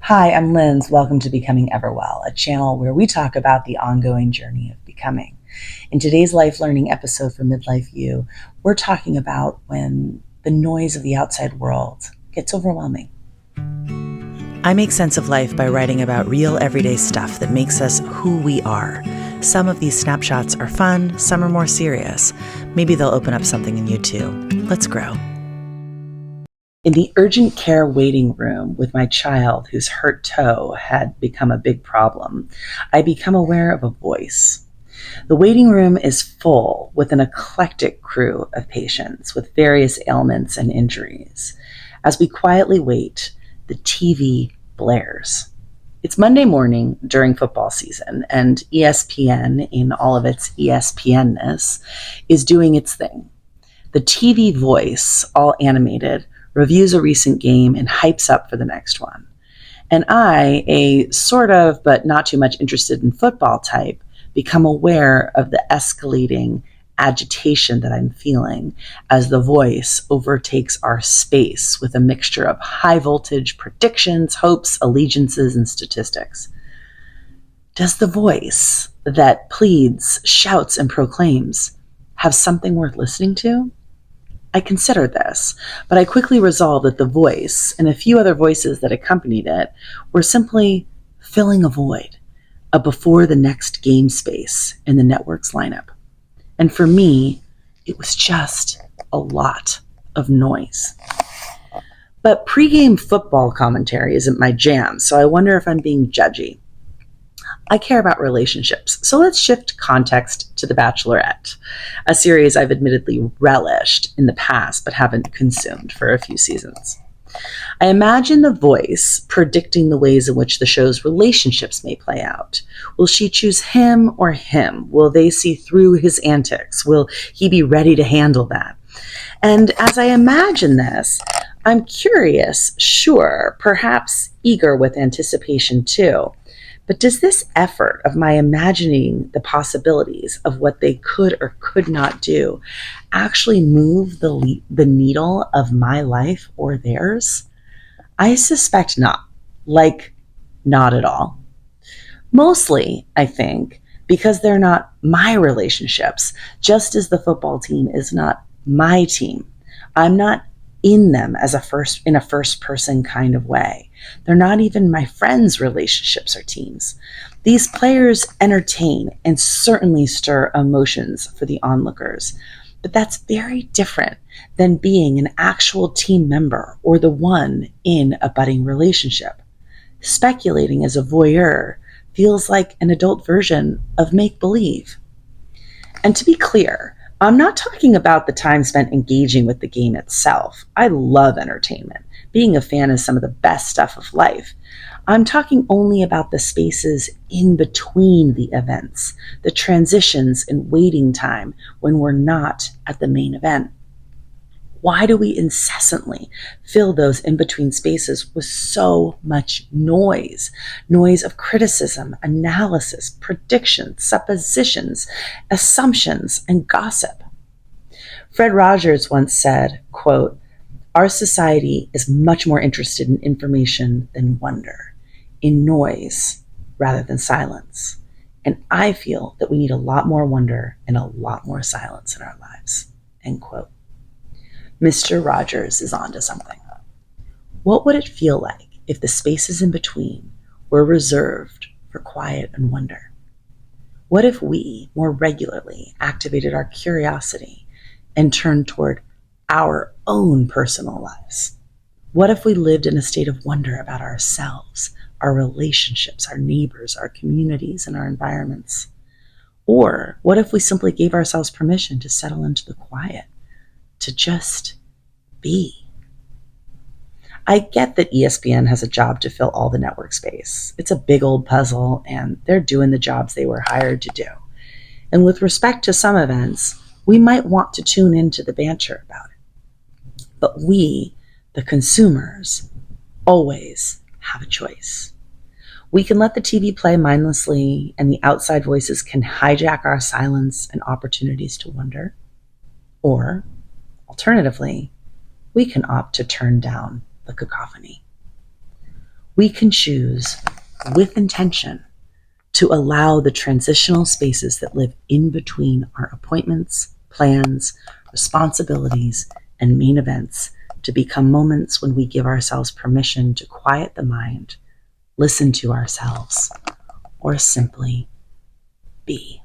Hi, I'm Linz. Welcome to Becoming Everwell, a channel where we talk about the ongoing journey of becoming. In today's life learning episode for Midlife You, we're talking about when the noise of the outside world gets overwhelming. I make sense of life by writing about real everyday stuff that makes us who we are. Some of these snapshots are fun, some are more serious. Maybe they'll open up something in you too. Let's grow. In the urgent care waiting room with my child whose hurt toe had become a big problem, I become aware of a voice. The waiting room is full with an eclectic crew of patients with various ailments and injuries. As we quietly wait, the TV blares. It's Monday morning during football season, and ESPN, in all of its ESPN-ness, is doing its thing. The TV voice, all animated, reviews a recent game and hypes up for the next one. And I, a sort of but not too much interested in football type, become aware of the escalating agitation that I'm feeling as the voice overtakes our space with a mixture of high voltage predictions, hopes, allegiances, and statistics. Does the voice that pleads, shouts, and proclaims have something worth listening to? I considered this, but I quickly resolved that the voice and a few other voices that accompanied it were simply filling a void, a before the next game space in the network's lineup. And for me, it was just a lot of noise. But pregame football commentary isn't my jam, so I wonder if I'm being judgy. I care about relationships, so let's shift context to The Bachelorette, a series I've admittedly relished in the past but haven't consumed for a few seasons. I imagine the voice predicting the ways in which the show's relationships may play out. Will she choose him or him? Will they see through his antics? Will he be ready to handle that? And as I imagine this, I'm curious, sure, perhaps eager with anticipation too. But does this effort of my imagining the possibilities of what they could or could not do actually move the needle of my life or theirs? I suspect not. Like, not at all. Mostly, I think, because they're not my relationships, just as the football team is not my team. I'm not in them as in a first person kind of way. They're not even my friends' relationships or teams. These players entertain and certainly stir emotions for the onlookers, but that's very different than being an actual team member or the one in a budding relationship. Speculating as a voyeur feels like an adult version of make-believe. And to be clear, I'm not talking about the time spent engaging with the game itself. I love entertainment. Being a fan is some of the best stuff of life. I'm talking only about the spaces in between the events, the transitions and waiting time when we're not at the main event. Why do we incessantly fill those in-between spaces with so much noise? Noise of criticism, analysis, predictions, suppositions, assumptions, and gossip. Fred Rogers once said, quote, "Our society is much more interested in information than wonder, in noise rather than silence. And I feel that we need a lot more wonder and a lot more silence in our lives." End quote. Mr. Rogers is onto something. What would it feel like if the spaces in between were reserved for quiet and wonder? What if we more regularly activated our curiosity and turned toward our own personal lives? What if we lived in a state of wonder about ourselves, our relationships, our neighbors, our communities, and our environments? Or what if we simply gave ourselves permission to settle into the quiet, to just be? I get that ESPN has a job to fill all the network space. It's a big old puzzle, and they're doing the jobs they were hired to do. And with respect to some events, we might want to tune into the banter about it. But we, the consumers, always have a choice. We can let the TV play mindlessly, and the outside voices can hijack our silence and opportunities to wonder. Or, alternatively, we can opt to turn down the cacophony. We can choose with intention to allow the transitional spaces that live in between our appointments, plans, responsibilities, and main events to become moments when we give ourselves permission to quiet the mind, listen to ourselves, or simply be.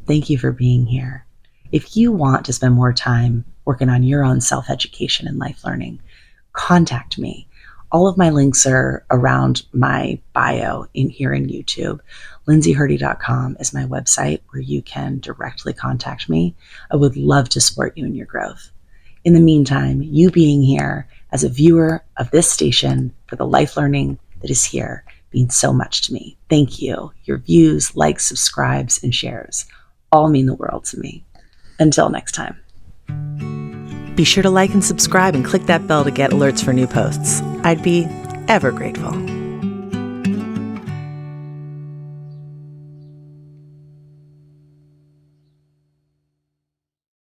Thank you for being here. If you want to spend more time working on your own self-education and life learning, contact me. All of my links are around my bio in here in YouTube. lindsayhurdy.com is my website where you can directly contact me. I would love to support you in your growth. In the meantime, you being here as a viewer of this station for the life learning that is here means so much to me. Thank you. Your views, likes, subscribes, and shares all mean the world to me. Until next time. Be sure to like and subscribe and click that bell to get alerts for new posts. I'd be ever grateful.